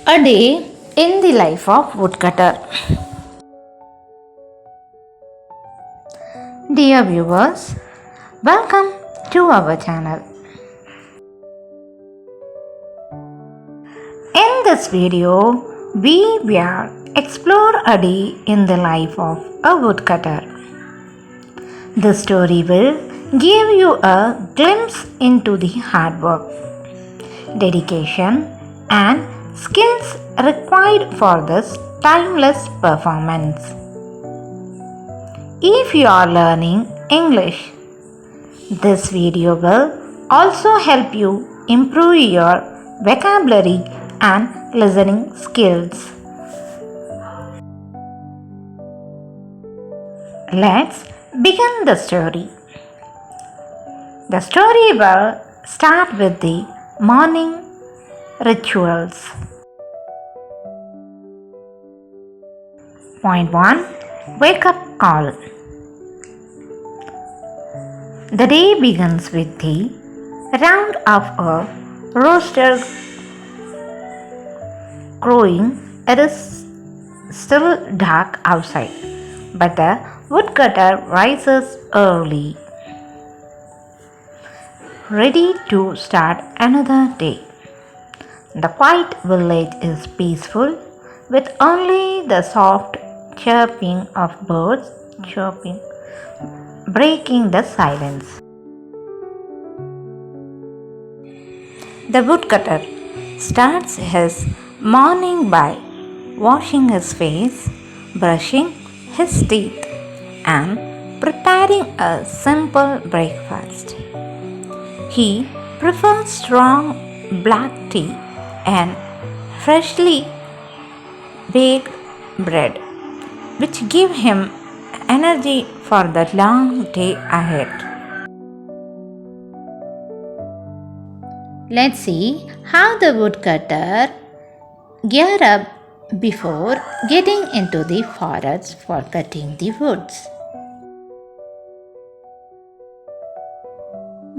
A day in the life of woodcutter. Dear viewers, welcome to our channel. In this video, we will explore a day in the life of a woodcutter. The story will give you a glimpse into the hard work, dedication, and skills required for this timeless performance. If you are learning English, this video will also help you improve your vocabulary and listening skills. Let's begin the story. The story will start with the morning rituals. Point 1. Wake up call. The day begins with the round of a rooster crowing. It is still dark outside, but the woodcutter rises early, ready to start another day. The quiet village is peaceful, with only the soft chirping of birds breaking the silence. The woodcutter starts his morning by washing his face, brushing his teeth, and preparing a simple breakfast. He prefers strong black tea and freshly baked bread, which give him energy for the long day ahead. Let's see how the woodcutter gear up before getting into the forest for cutting the woods.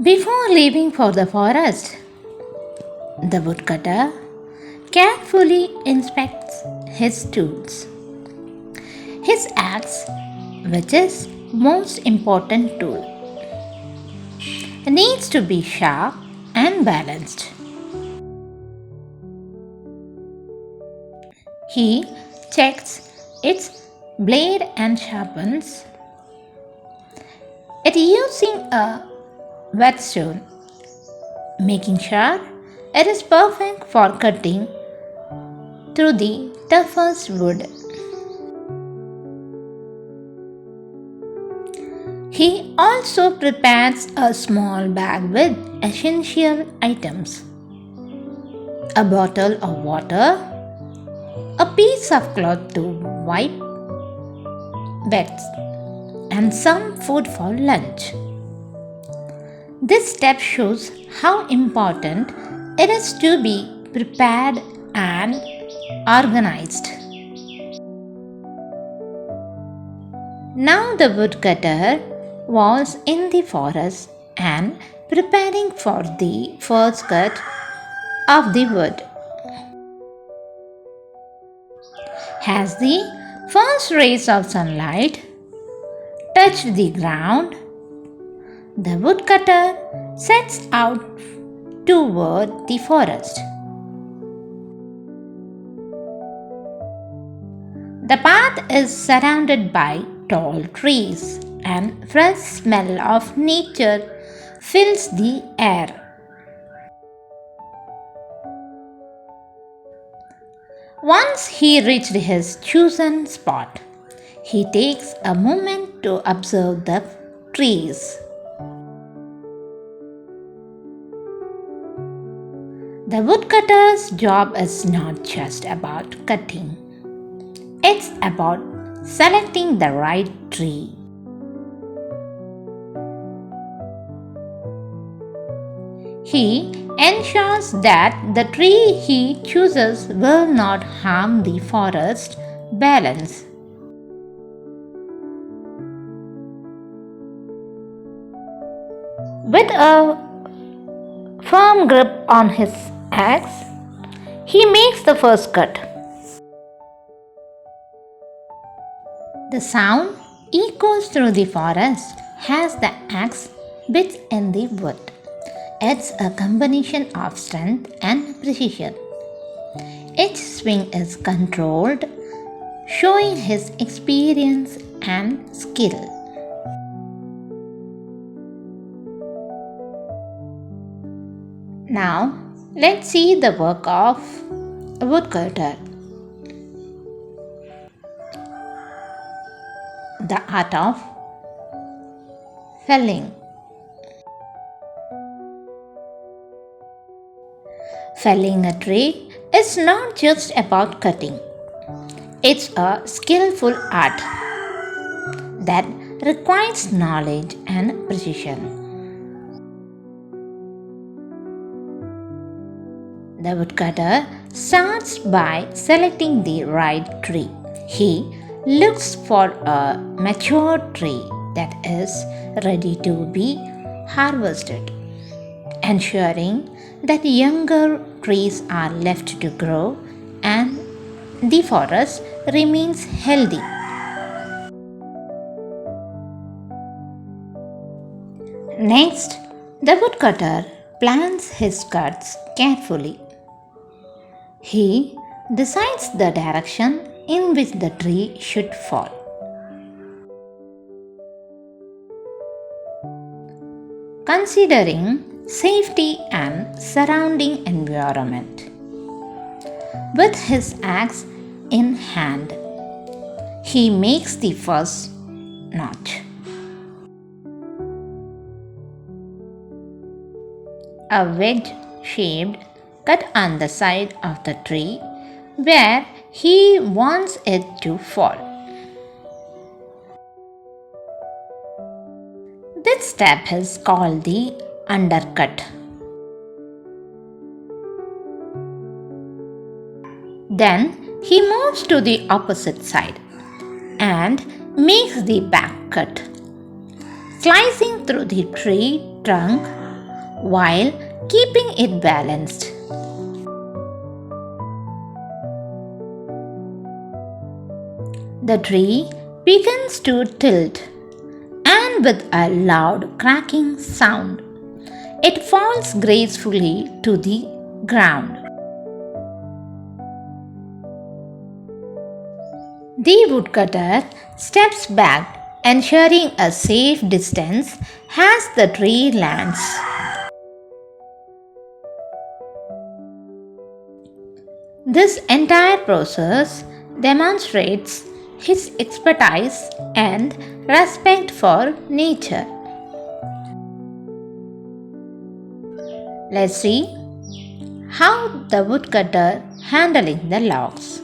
Before leaving for the forest, the woodcutter carefully inspects his tools. His axe, which is most important tool, needs to be sharp and balanced. He checks its blade and sharpens it using a whetstone, making sure it is perfect for cutting through the toughest wood. He also prepares a small bag with essential items: a bottle of water, a piece of cloth to wipe beds, and some food for lunch. This step shows how important it is to be prepared and organized. Now the woodcutter was in the forest and preparing for the first cut of the wood. As the first rays of sunlight touched the ground, the woodcutter sets out toward the forest. The path is surrounded by tall trees, and fresh smell of nature fills the air. Once he reached his chosen spot, he takes a moment to observe the trees. The woodcutter's job is not just about cutting. It's about selecting the right tree. He ensures that the tree he chooses will not harm the forest balance. With a firm grip on his axe, he makes the first cut. The sound echoes through the forest as the axe bits in the wood. It's a combination of strength and precision. Each swing is controlled, showing his experience and skill. Now, let's see the work of a woodcutter. The art of felling. Felling a tree is not just about cutting. It's a skillful art that requires knowledge and precision. The woodcutter starts by selecting the right tree. He looks for a mature tree that is ready to be harvested, ensuring that younger trees are left to grow and the forest remains healthy. Next, the woodcutter plans his cuts carefully. He decides the direction in which the tree should fall. Considering safety and surrounding environment. With his axe in hand, he makes the first notch. A wedge-shaped cut on the side of the tree where he wants it to fall. This step is called the undercut. Then he moves to the opposite side and makes the back cut, slicing through the tree trunk while keeping it balanced. The tree begins to tilt, and with a loud cracking sound, it falls gracefully to the ground. The woodcutter steps back, ensuring a safe distance as the tree lands. This entire process demonstrates his expertise and respect for nature. Let's see how the woodcutter handling the logs.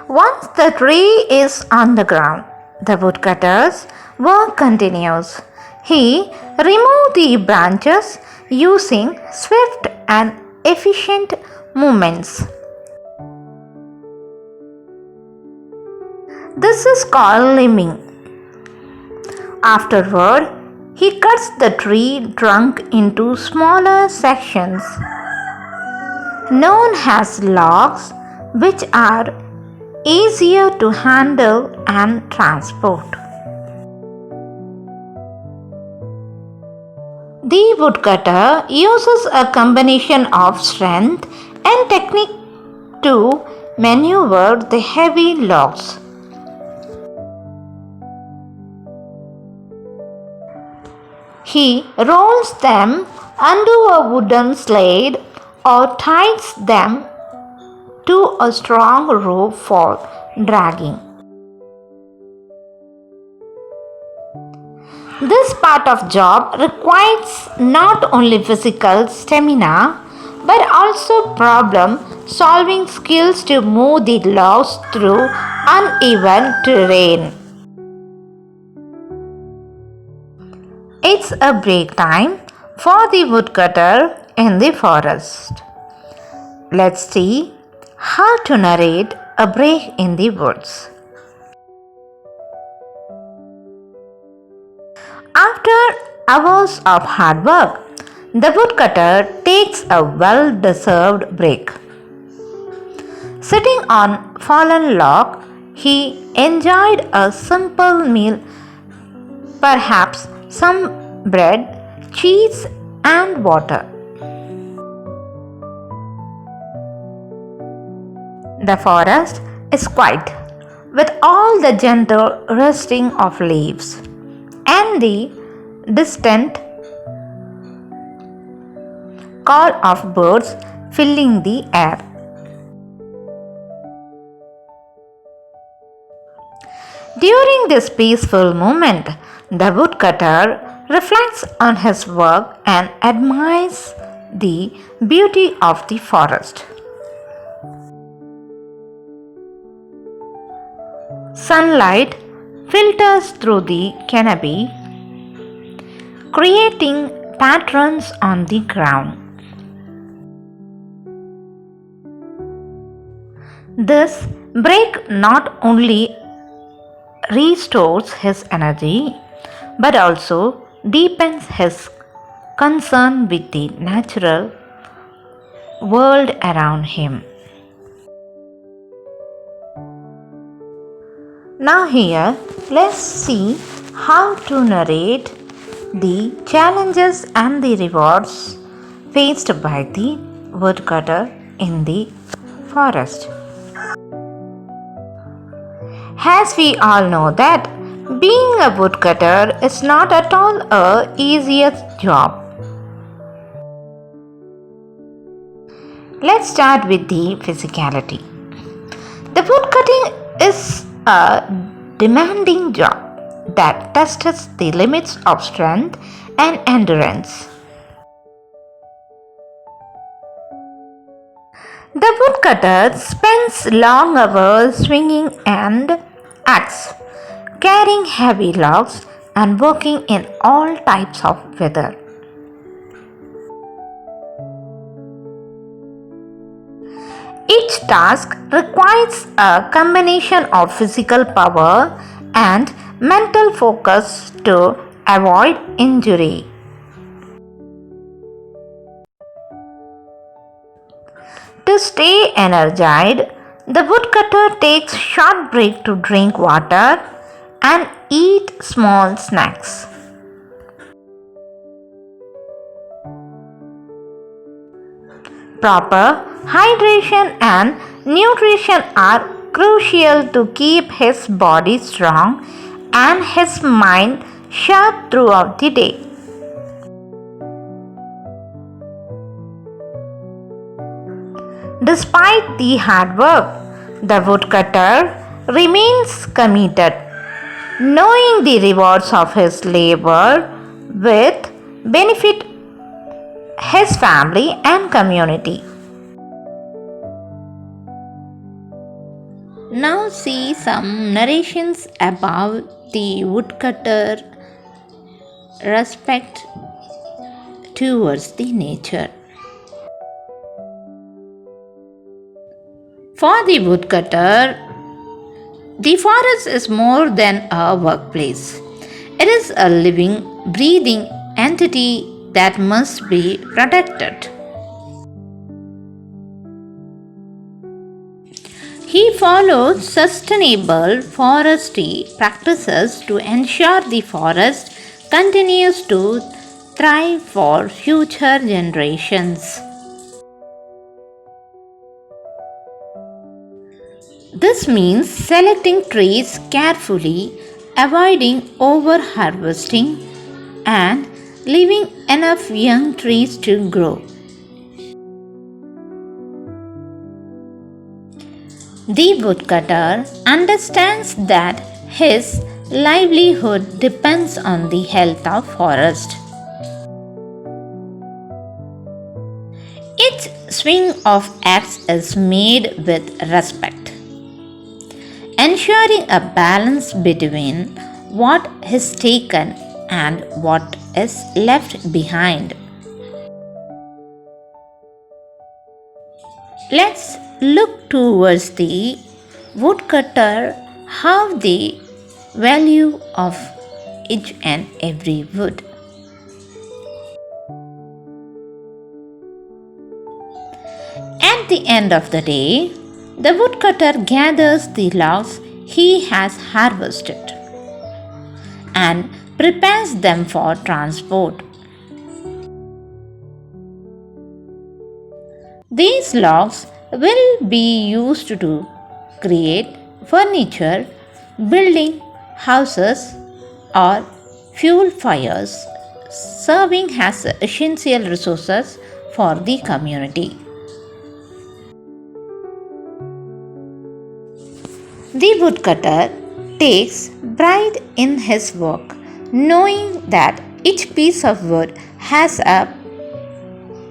Once the tree is on the ground, the woodcutter's work continues. He removes the branches using swift and efficient movements. This is called limbing. Afterward, he cuts the tree trunk into smaller sections known as logs, which are easier to handle and transport. The woodcutter uses a combination of strength and technique to maneuver the heavy logs. He rolls them onto a wooden sled or ties them to a strong rope for dragging. This part of job requires not only physical stamina but also problem solving skills to move the logs through uneven terrain. It's a break time for the woodcutter in the forest. Let's see how to narrate a break in the woods. After hours of hard work, the woodcutter takes a well-deserved break. Sitting on fallen log, he enjoyed a simple meal, perhaps some bread, cheese, and water. The forest is quiet, with all the gentle rustling of leaves and the distant call of birds filling the air. During this peaceful moment, the woodcutter reflects on his work and admires the beauty of the forest. Sunlight filters through the canopy, creating patterns on the ground. This break not only restores his energy but also deepens his concern with the natural world around him. Now here, let's see how to narrate the challenges and the rewards faced by the woodcutter in the forest. As we all know that being a woodcutter is not at all a easiest job. Let's start with the physicality. The woodcutting is a demanding job that tests the limits of strength and endurance. The woodcutter spends long hours swinging an axe, carrying heavy logs, and working in all types of weather. Each task requires a combination of physical power and mental focus to avoid injury. To stay energized, the woodcutter takes short breaks to drink water and eat small snacks. Proper hydration and nutrition are crucial to keep his body strong and his mind sharp throughout the day. Despite the hard work, the woodcutter remains committed, knowing the rewards of his labor will benefit his family and community. Now see some narrations about the woodcutter respect towards the nature. For the woodcutter, the forest is more than a workplace. It is a living, breathing entity that must be protected. He follows sustainable forestry practices to ensure the forest continues to thrive for future generations. This means selecting trees carefully, avoiding over-harvesting, and leaving enough young trees to grow. The woodcutter understands that his livelihood depends on the health of forest. Each swing of axe is made with respect, ensuring a balance between what is taken and what is left behind. Let's look towards the woodcutter, how the value of each and every wood. At the end of the day, the woodcutter gathers the logs he has harvested and prepares them for transport. These logs will be used to create furniture, building houses, or fuel fires, serving as essential resources for the community. The woodcutter takes pride in his work, knowing that each piece of wood has a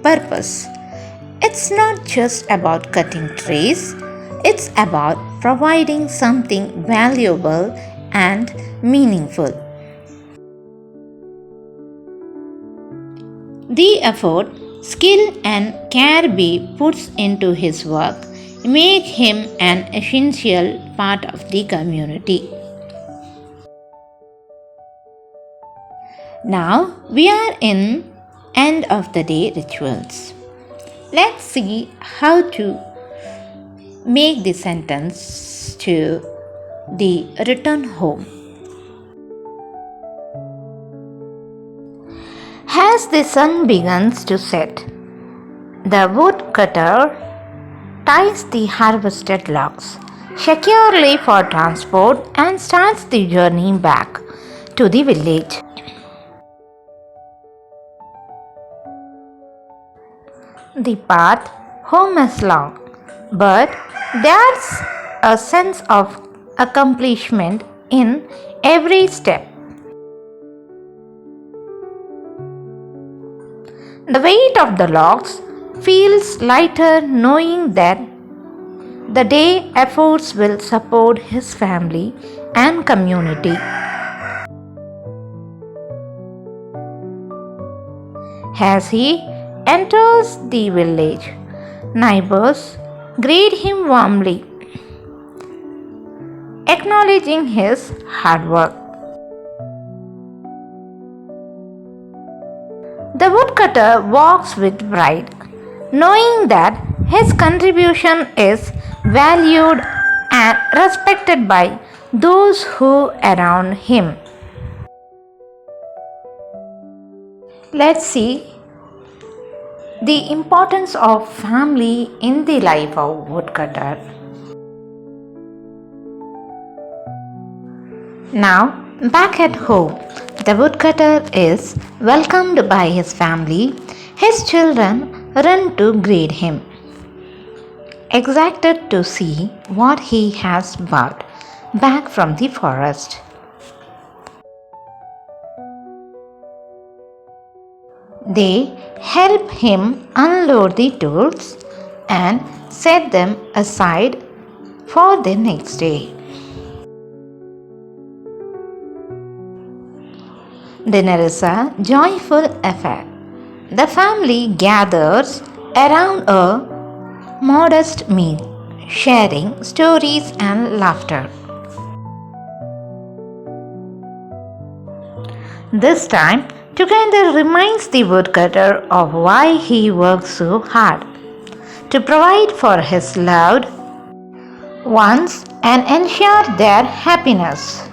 purpose. It's not just about cutting trees, it's about providing something valuable and meaningful. The effort, skill, and care he puts into his work make him an essential part of the community. Now we are in end of the day rituals. Let's see how to make the sentence to the return home. As the sun begins to set, the woodcutter ties the harvested logs securely for transport and starts the journey back to the village. The path home is long, but there's a sense of accomplishment in every step. The weight of the logs feels lighter knowing that the day efforts will support his family and community. As he enters the village, neighbors greet him warmly, acknowledging his hard work. The woodcutter walks with pride, knowing that his contribution is valued and respected by those who around him. Let's see the importance of family in the life of woodcutter. Now, back at home, the woodcutter is welcomed by his family. His children run to greet him, excited to see what he has brought back from the forest. They help him unload the tools and set them aside for the next day. Dinner is a joyful affair. The family gathers around a modest meal, sharing stories and laughter. This time together reminds the woodcutter of why he works so hard to provide for his loved ones and ensure their happiness.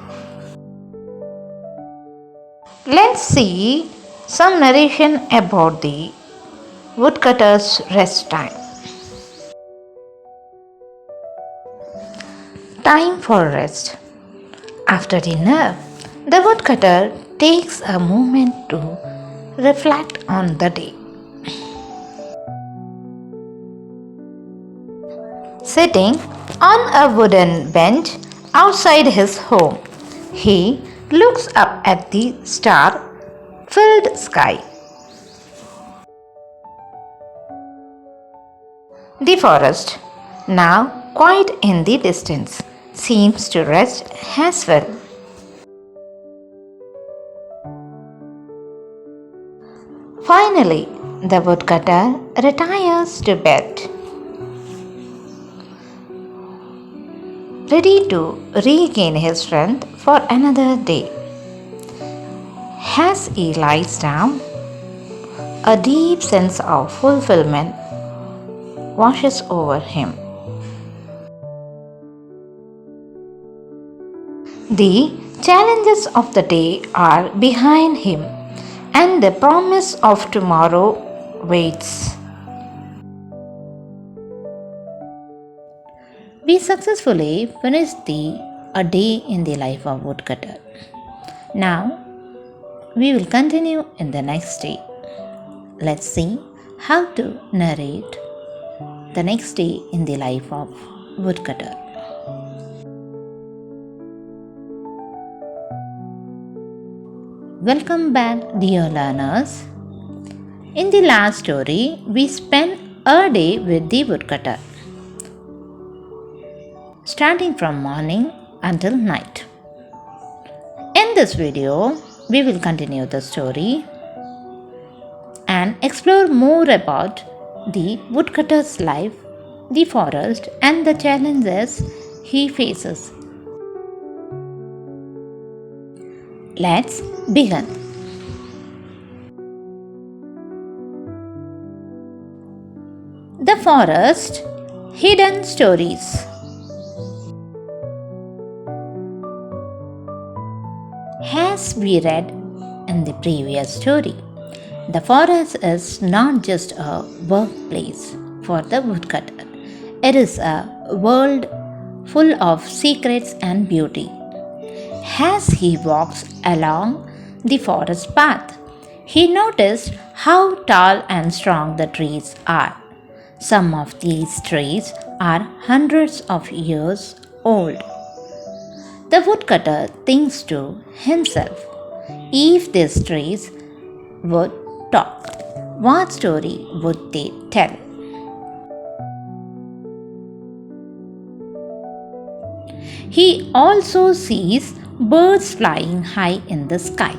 Let's see some narration about the woodcutter's rest time. Time for rest. After dinner, the woodcutter takes a moment to reflect on the day. Sitting on a wooden bench outside his home, he looks up at the star-filled sky. The forest, now quiet in the distance, seems to rest as well. Finally, the woodcutter retires to bed, ready to regain his strength for another day. As he lies down, a deep sense of fulfillment washes over him. The challenges of the day are behind him, and the promise of tomorrow waits. We successfully finished a day in the life of Woodcutter. Now we will continue in the next day. Let's see how to narrate the next day in the life of Woodcutter. Welcome back, dear learners. In the last story, we spent a day with the woodcutter, starting from morning until night. In this video, we will continue the story and explore more about the woodcutter's life, the forest, and the challenges he faces. Let's begin. The Forest Hidden Stories. As we read in the previous story, the forest is not just a workplace for the woodcutter. It is a world full of secrets and beauty. As he walks along the forest path, he noticed how tall and strong the trees are. Some of these trees are hundreds of years old. The woodcutter thinks to himself, if these trees would talk, what story would they tell? He also sees birds flying high in the sky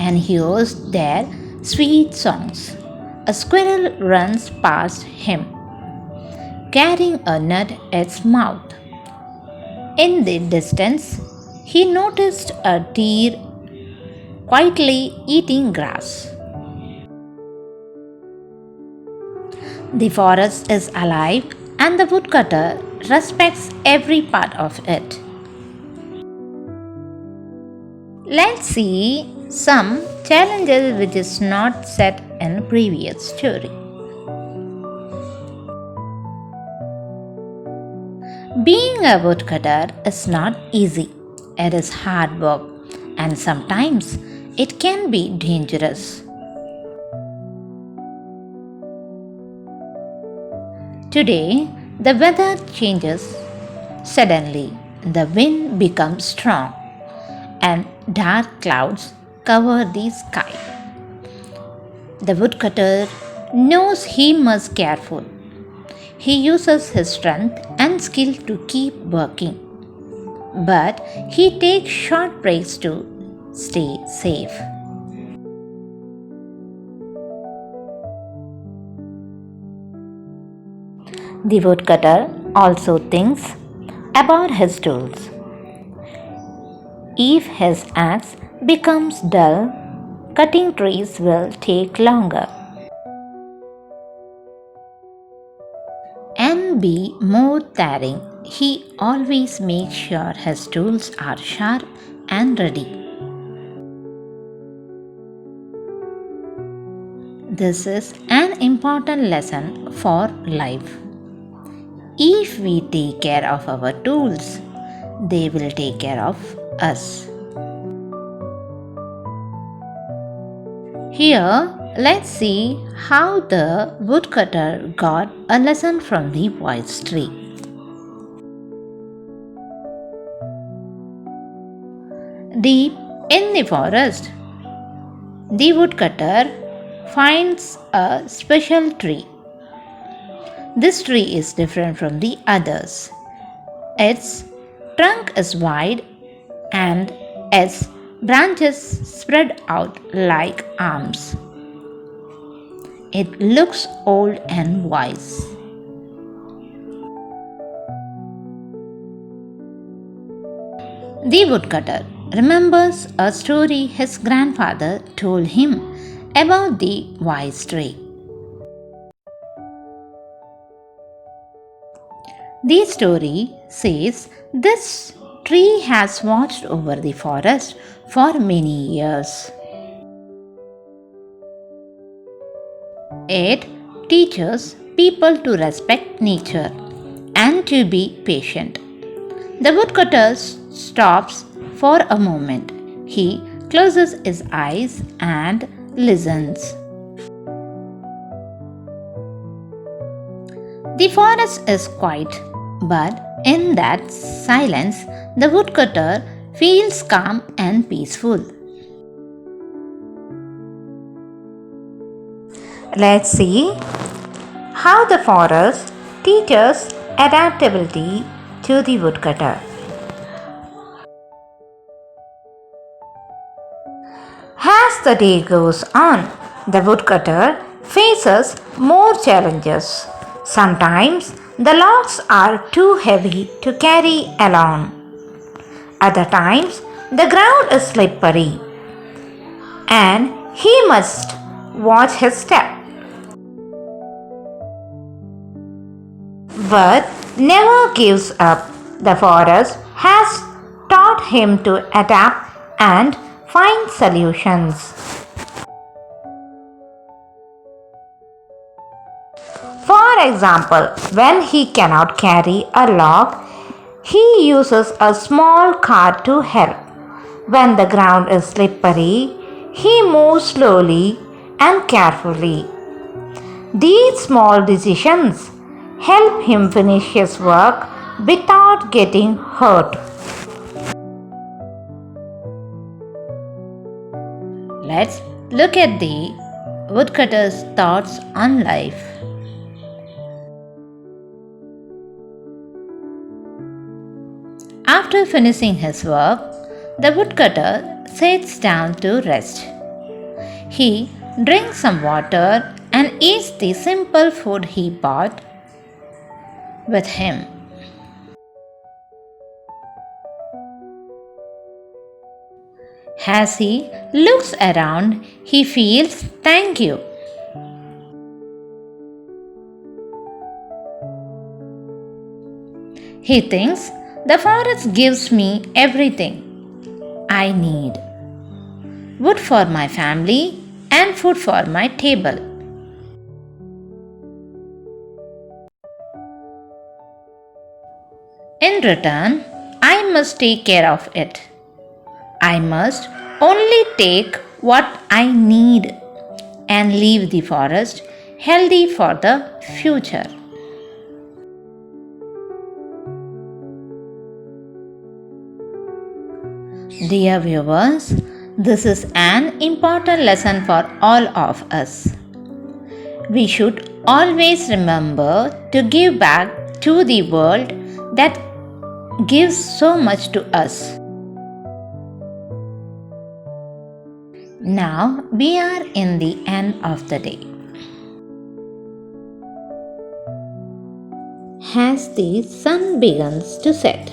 and hears their sweet songs. A squirrel runs past him, carrying a nut in its mouth. In the distance, he noticed a deer quietly eating grass. The forest is alive and the woodcutter respects every part of it. Let's see some challenges which is not set in previous story. Being a woodcutter is not easy. It is hard work and sometimes it can be dangerous. Today, the weather changes suddenly. The wind becomes strong and dark clouds cover the sky. The woodcutter knows he must be careful. He uses his strength and skill to keep working, but he takes short breaks to stay safe. The woodcutter also thinks about his tools. If his axe becomes dull, cutting trees will take longer and be more tiring. He always makes sure his tools are sharp and ready. This is an important lesson for life. If we take care of our tools, they will take care of us. Here, let's see how the woodcutter got a lesson from the wise tree. Deep in the forest, the woodcutter finds a special tree. This tree is different from the others. Its trunk is wide and its branches spread out like arms. It looks old and wise. The woodcutter remembers a story his grandfather told him about the wise tree. The story says this tree has watched over the forest for many years. It teaches people to respect nature and to be patient. The woodcutter stops for a moment. He closes his eyes and listens. The forest is quiet, but in that silence, the woodcutter feels calm and peaceful. Let's see how the forest teaches adaptability to the woodcutter. As the day goes on, the woodcutter faces more challenges. Sometimes the logs are too heavy to carry alone. Other times the ground is slippery and he must watch his step. But never gives up. The forest has taught him to adapt and find solutions. For example, when he cannot carry a log, he uses a small cart to help. When the ground is slippery, he moves slowly and carefully. These small decisions help him finish his work without getting hurt. Let's look at the woodcutter's thoughts on life. After finishing his work, the woodcutter sits down to rest. He drinks some water and eats the simple food he brought with him. As he looks around, he feels thank you. He thinks the forest gives me everything I need: wood for my family and food for my table. In return, I must take care of it. I must only take what I need and leave the forest healthy for the future. Dear viewers, this is an important lesson for all of us. We should always remember to give back to the world that gives so much to us. Now we are in the end of the day. As the sun begins to set,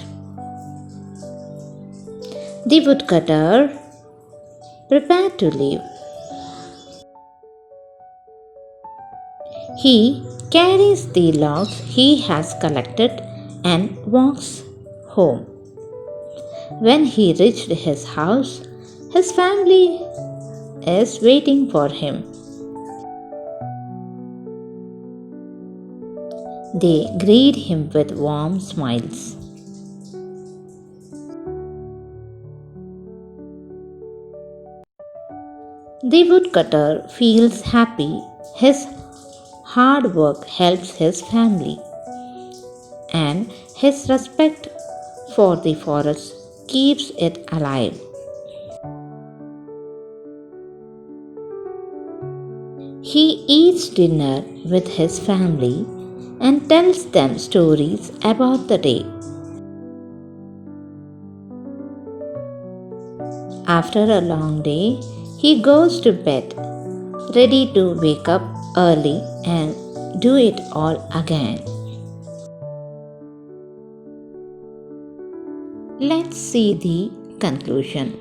the woodcutter prepared to leave. He carries the logs he has collected and walks home. When he reached his house, his family is waiting for him. They greet him with warm smiles. The woodcutter feels happy. His hard work helps his family, and his respect for the forest keeps it alive. He eats dinner with his family and tells them stories about the day. After a long day, he goes to bed, ready to wake up early and do it all again. Let's see the conclusion.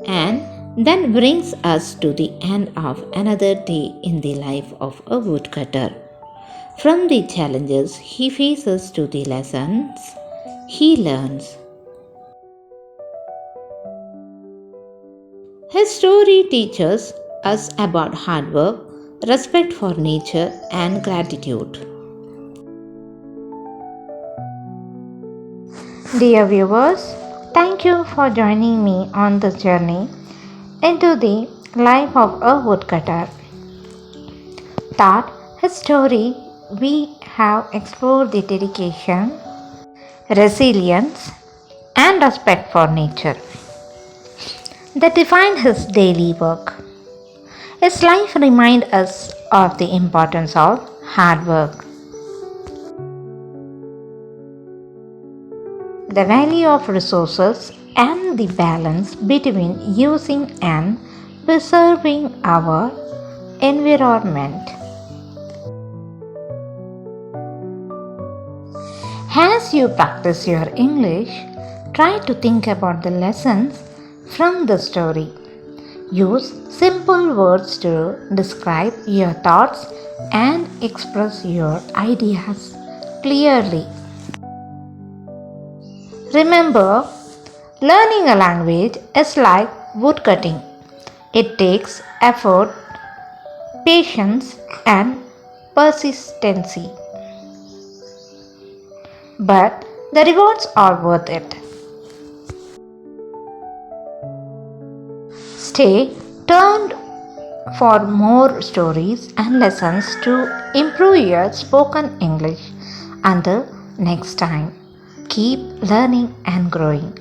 And That brings us to the end of another day in the life of a woodcutter. From the challenges he faces to the lessons he learns. His story teaches us about hard work, respect for nature, and gratitude. Dear viewers, thank you for joining me on this journey into the life of a woodcutter. Through his story, we have explored the dedication, resilience, and respect for nature that defined his daily work. His life reminds us of the importance of hard work, the value of resources, and the balance between using and preserving our environment. As you practice your English, try to think about the lessons from the story. Use simple words to describe your thoughts and express your ideas clearly. Remember, learning a language is like woodcutting. It takes effort, patience, and persistency. But the rewards are worth it. Stay tuned for more stories and lessons to improve your spoken English. Until next time, keep learning and growing.